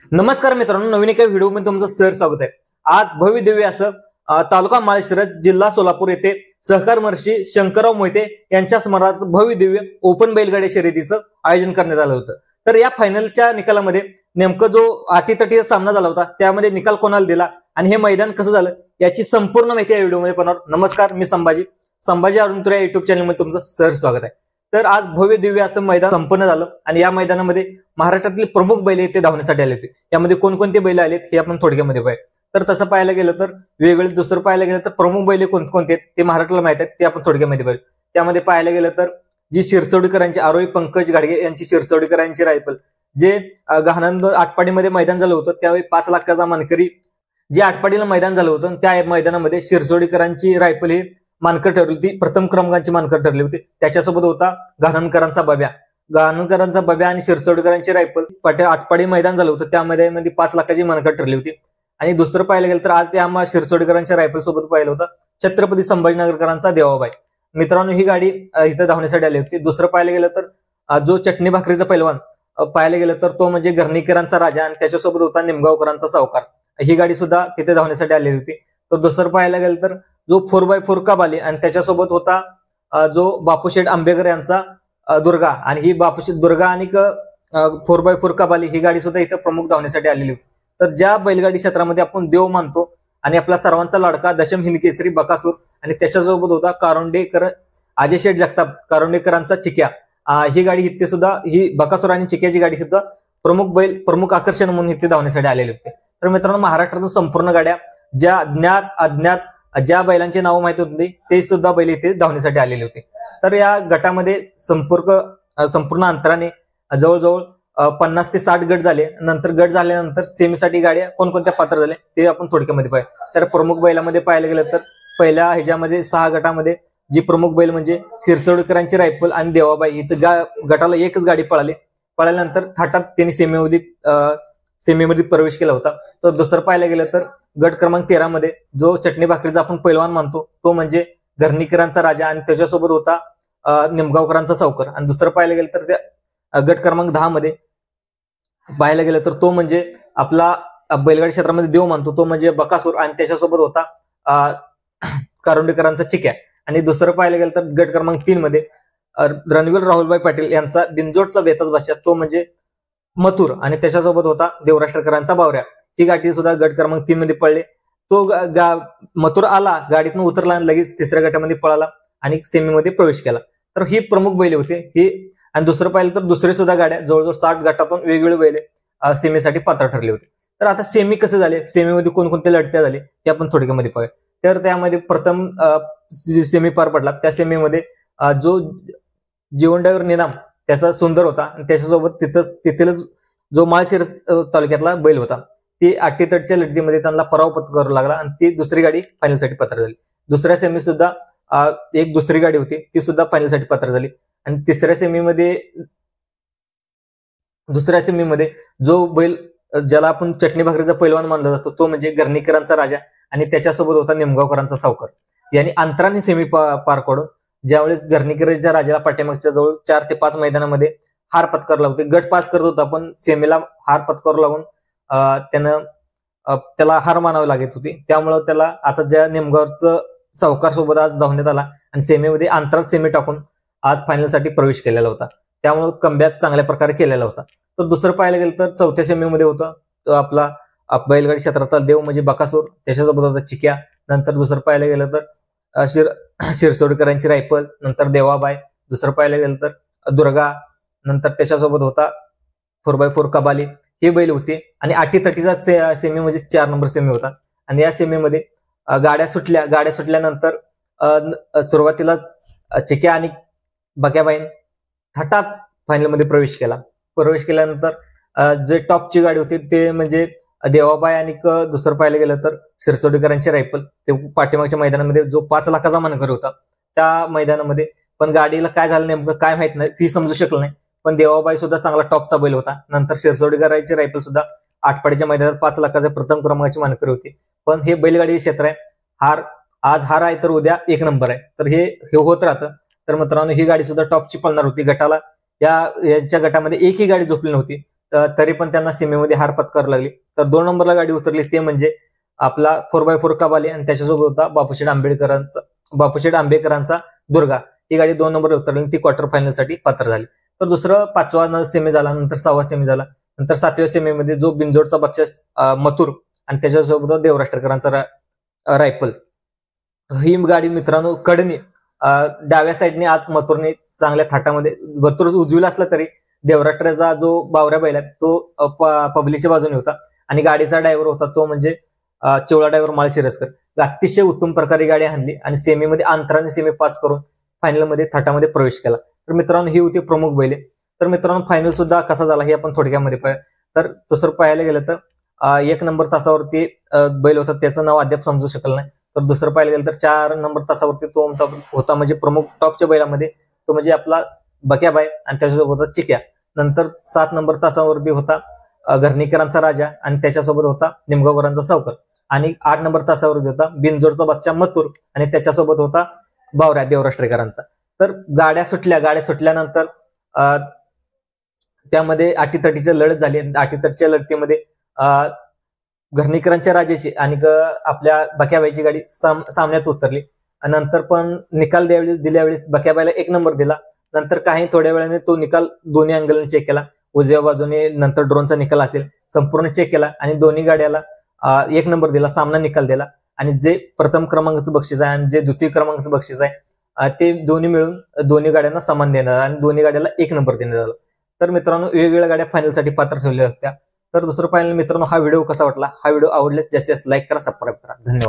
नमस्कार मित्रांनो, नवीन एका व्हिडिओमध्ये तुमचं सर स्वागत आहे। आज भव्य दिव्य असं तालुका माळशिरस जिल्हा सोलापूर येथे सहकार महर्षी शंकरराव मोहिते यांच्या स्मरणार्थ भव्य दिव्य ओपन बैलगाडी शर्यतीचं आयोजन करण्यात आलं होतं। तर या फायनलच्या निकालामध्ये नेमकं जो अटीतटीचा सामना झाला होता त्यामध्ये निकाल कोणाला दिला आणि हे मैदान कसं झालं याची संपूर्ण माहिती या व्हिडिओमध्ये पाहणार। नमस्कार, मी संभाजी अरुणतुरे या युट्यूब चॅनलमध्ये तुमचं सर स्वागत आहे। तर आज भव्य दिव्य असं मैदान संपन्न झालं आणि या मैदानामध्ये महाराष्ट्रातील प्रमुख बैल ते धावण्यासाठी आले होते। यामध्ये कोणकोणते बैल आलेत हे आपण थोडक्यामध्ये पाहूया। तर तसं पाहायला गेलं तर वेगळे दुसरं पाहायला गेलं तर प्रमुख बैल कोणकोणते आहेत ते महाराष्ट्राला माहित आहेत, ते आपण थोडक्यामध्ये पाहूया। त्यामध्ये पाहायला गेलं तर जी शिरसवडीकरांची आरोही पंकज गाडगे यांची शिरसवडीकरांची रायफल जे गहानंद आटपाडीमध्ये मैदान झालं होतं त्यावेळी 5 लाखाचा मानकरी जे आटपाडीला मैदान झालं होतं त्या मैदानामध्ये शिरसवडीकरांची रायफल ही मानकर ठरली होती, प्रथम क्रमांकाची मानकर ठरली होती। त्याच्यासोबत होता गहानंदकरांचा बब्या आणि शिरसवडीकरांची रायफल आटपाडी मैदान झालं होतं त्या मैदानामध्ये 5 लाखाची मानकर ठरली होती। आणि दुसरं पाहायला गेलं तर आज त्या शिरसवडीकरांच्या रायफल सोबत पाहिलं होतं छत्रपती संभाजीनगरकरांचा देवाबाई। मित्रांनो, ही गाडी इथं धावण्यासाठी आली होती। दुसरं पाहायला गेलं तर जो चटणी भाकरीचा पैलवान पाहायला गेलं तर तो म्हणजे घरणीकरांचा राजा आणि त्याच्यासोबत होता निमगावकरांचा सावकार। ही गाडी सुद्धा तिथे धावण्यासाठी आलेली होती। तर दुसरं पाहायला गेलं तर जो 4x4 कबाली आणि त्याच्यासोबत होता जो बापूशेठ आंबेकर यांचा दुर्गा आणि ही बापूशेठ दुर्गा आणि 4x4 कबाली ही गाडी सुद्धा इथं प्रमुख धावण्यासाठी आलेली होती। तर ज्या बैलगाडी क्षेत्रामध्ये आपण देव मानतो आणि आपला सर्वांचा लाडका दशम हिंद केसरी बकासूर आणि त्याच्यासोबत होता कारोंडेकर अजय शेठ जगताप कारोंडेकरांचा चिक्या, ही गाडी इथे सुद्धा ही बकासूर आणि चिक्याची गाडी सुद्धा प्रमुख आकर्षण म्हणून इथे धावण्यासाठी आलेले होते। तर मित्रांनो, महाराष्ट्रातून संपूर्ण गाड्या ज्या ज्ञात अज्ञात ज्या बैलांची नावं माहिती होती ते सुद्धा बैल इथे धावण्यासाठी आलेले होते। तर या गटामध्ये संपूर्ण अंतराने जवळजवळ 50 ते 60 गट झाले। नंतर गट झाल्यानंतर सेमीसाठी गाड्या कोणकोणत्या पात्र झाल्या ते आपण थोडक्यामध्ये पाहिजे। तर प्रमुख बैलामध्ये पाहायला गेलं तर पहिल्या ह्याच्यामध्ये 6 गटामध्ये जी प्रमुख बैल म्हणजे शिरसवडीकरांची रायफल आणि देवाबाई इथं गटाला एकच गाडी पळाल्यानंतर थाटात त्यांनी सेमीमध्ये प्रवेश केला होता। तर दुसरं पाहायला गेलं तर गट क्रमांक 13 मध्ये जो चटणी भाकरीचा आपण पैलवान मानतो तो म्हणजे घरणीकरांचा राजा आणि त्याच्यासोबत होता निमगावकरांचा सावकार। आणि दुसरं पाहायला गेलं तर त्या गट क्रमांक 10 मध्ये पाहायला गेलं तर तो म्हणजे आपला बैलगाडी क्षेत्रामध्ये देव मानतो तो म्हणजे बकासूर आणि त्याच्यासोबत होता कारोंडेकरांचा चिक्या। आणि दुसरं पाहायला गेलं तर गट क्रमांक 3 मध्ये रणवीर राहुलभाई पाटील यांचा बिनजोडचा बेताज भाषा तो म्हणजे मथुर आणि त्याच्यासोबत होता देवराष्ट्रकरांचा बावऱ्या। ही गाडी सुद्धा गट क्रमांक 3 मध्ये पडले। तो मथुर आला, गाडीतून उतरला आणि लगेच तिसऱ्या गटामध्ये पळाला आणि सेमीमध्ये प्रवेश केला। तर ही प्रमुख बैले होते ही। आणि दुसरं पाहिलं तर दुसरे सुद्धा गाड्या जवळजवळ 60 गटातून वेगवेगळे बैले सेमीसाठी पात्र ठरले होते। तर आता सेमी कसे झाले, सेमीमध्ये कोणकोणत्या लढत्या झाले हे आपण थोडक्यामध्ये पाहूया। तर त्यामध्ये प्रथम सेमी पार पडला त्या सेमीमध्ये जो जीवनडावर निनाम त्याचा सुंदर होता आणि त्याच्यासोबत तिथेच जो माळशिरस तालुक्यातला बैल होता ती अटीतटच्या लढतीमध्ये त्यांना पराभव पत्करावा लागला आणि ती दुसरी गाडी फायनलसाठी पात्र झाली। दुसऱ्या सेमी सुद्धा एक दुसरी गाडी होती ती सुद्धा फायनलसाठी पात्र झाली। आणि दुसऱ्या सेमीमध्ये जो बैल ज्याला आपण चटणी भाकरीचा पैलवान मानला जातो तो म्हणजे घरणीकरांचा राजा आणि त्याच्यासोबत होता निमगावकरांचा सावकार यांनी अंतराने सेमी पार पाडून ज्यावेळेस घरणीकरांच्या राजाला पाठीमागच्या जवळ 4 ते 5 मैदानामध्ये हार पत्करावा लागते। गट पास करत होता पण सेमीला हार पत्करावा लागून त्याला हार मानावी लागत होती। त्यामुळे त्याला आता ज्या निमगावचं सावकार सोबत आज धावण्यात आला आणि सेमीमध्ये अंतरात सेमी टाकून आज फायनलसाठी प्रवेश केलेला होता। त्यामुळे कमबॅक चांगल्या प्रकारे केलेला होता। तर दुसरं पाहायला गेलं तर चौथ्या सेमीमध्ये होतं तो आपला बैलगाडी क्षेत्रातला देव म्हणजे बकासूर त्याच्यासोबत होता चिक्या। नंतर दुसरं पाहायला गेलं तर शिरसवडीकरांची रायफल, नंतर देवाबाई, दुसरं पाहायला गेलं तर दुर्गा, नंतर त्याच्यासोबत होता 4x4 कबाली ही बैल होती। आणि अटीतटीचा सेमी म्हणजे 4 नंबर सेमी होता। आणि या सेमीमध्ये गाड्या सुटल्यानंतर सुरुवातीलाच चिक्या आणि बक्याबाईन थाटात फायनलमध्ये प्रवेश केल्यानंतर जे टॉपची गाडी होती ते म्हणजे देवाबाई आणि दुसरं पाहायला गेलं तर शिरसवडीकरांची रायफल ते पाठीमागच्या मैदानामध्ये जो 5 लाखाचा मानकर होता त्या मैदानामध्ये पण गाडीला काय झालं नेमकं काय माहित नाही, ही समजू शकलं नाही। पण देवाबाई सुद्धा चांगला टॉपचा बैल होता। नंतर शिरसवडीकरांची रायफल सुद्धा आटपाडीच्या मैदानात 5 लाखाच्या प्रथम क्रमांकाची मानकरी होती। पण हे बैलगाडी क्षेत्र आहे, आज हार आहे तर उद्या 1 नंबर आहे, तर हे होत राहतं। तर मित्रांनो, ही गाडी सुद्धा टॉपची पळणार होती। गटाला यांच्या गटामध्ये एकही गाडी झोपली नव्हती। तरी पण त्यांना सीमेमध्ये हार पत्करावी लागली. तर 2 नंबरला गाडी उतरली ते म्हणजे आपला 4x4 कबाली आणि त्याच्यासोबत होता बापूशेठ आंबेकरांचा दुर्गा. ही गाडी 2 नंबरला उतरली, ती क्वार्टर फायनल साठी पात्र झाली. तर दुसरं 5वा सेमी झाला, नंतर 6वा सेमी झाला, नंतर 7व्या सेमीमध्ये जो बिंजोडचा बच्चा मथुर आणि त्याच्यासोबत देवराष्ट्रकरांचा रायफल, ही गाडी मित्रांनो कडनी डाव्या साईडने आज मथुरने चांगल्या थाटामध्ये, मथुर उजवीला असला तरी देवराष्ट्राचा जो बावऱ्या बैल आहे तो पब्लिकच्या बाजूने होता आणि गाडीचा ड्रायव्हर होता तो म्हणजे चिवळा ड्रायव्हर माळशिरसकर. अतिशय उत्तम प्रकारे गाडी हाणली आणि सेमीमध्ये अंतराने सेमी पास करून फायनलमध्ये थाटामध्ये प्रवेश केला. तर मित्रांनो ही होती प्रमुख बैले. तर मित्रांनो फायनल सुद्धा कसा झाला हे आपण थोडक्यामध्ये पाहूया. तर दुसरं पाहायला गेलं तर 1 नंबर तासावरती बैल होता, त्याचं नाव अद्याप समजू शकलं नाही. तर दुसरं पाहायला गेलं तर 4 नंबर तासावरती तो होता म्हणजे प्रमुख टॉपच्या बैलामध्ये तो म्हणजे आपला बक्याबाई आणि त्याच्यासोबत होता चिक्या. नंतर 7 नंबर तासावरती होता घरणीकरांचा राजा आणि त्याच्यासोबत होता निमगावकरांचा सावकर. आणि 8 नंबर तासावरती होता बिनजोडचा बच्चा मथुर आणि त्याच्यासोबत होता बावऱ्या देवराष्ट्रेकरांचा. तर गाड्या सुटल्यानंतर त्यामध्ये अटीतटीची लढत झाली. अटीतटीच्या लढतीमध्ये घरणीकरांच्या राजाची आणि आपल्या बक्याबाईची गाडी सामन्यात उतरली. नंतर पण निकाल दिल्यावेळेस बक्याबाईला 1 नंबर दिला. नंतर काही थोड्या वेळाने तो निकाल दोन्ही अँगलने चेक केला, उजव्या बाजूने नंतर ड्रोनचा निकाल असेल संपूर्ण चेक केला आणि दोन्ही गाड्याला 1 नंबर दिला, सामना निकाल दिला. आणि जे प्रथम क्रमांकाचं बक्षीस आहे आणि जे द्वितीय क्रमांकाचं बक्षीस आहे ते दोन्ही मिळून दोन्ही गाड्यांना समान देण्यात आणि दोन्ही गाड्याला 1 नंबर देण्यात आला. तर मित्रांनो वेगवेगळ्या गाड्या फायनलसाठी पात्र ठरलेल्या होत्या. तर दुसरं फायनल मित्रांनो हा व्हिडिओ कसा वाटला, हा व्हिडिओ आवडल्यास जास्तीत जास्त लाईक करा, सबस्क्राईब करा. धन्यवाद.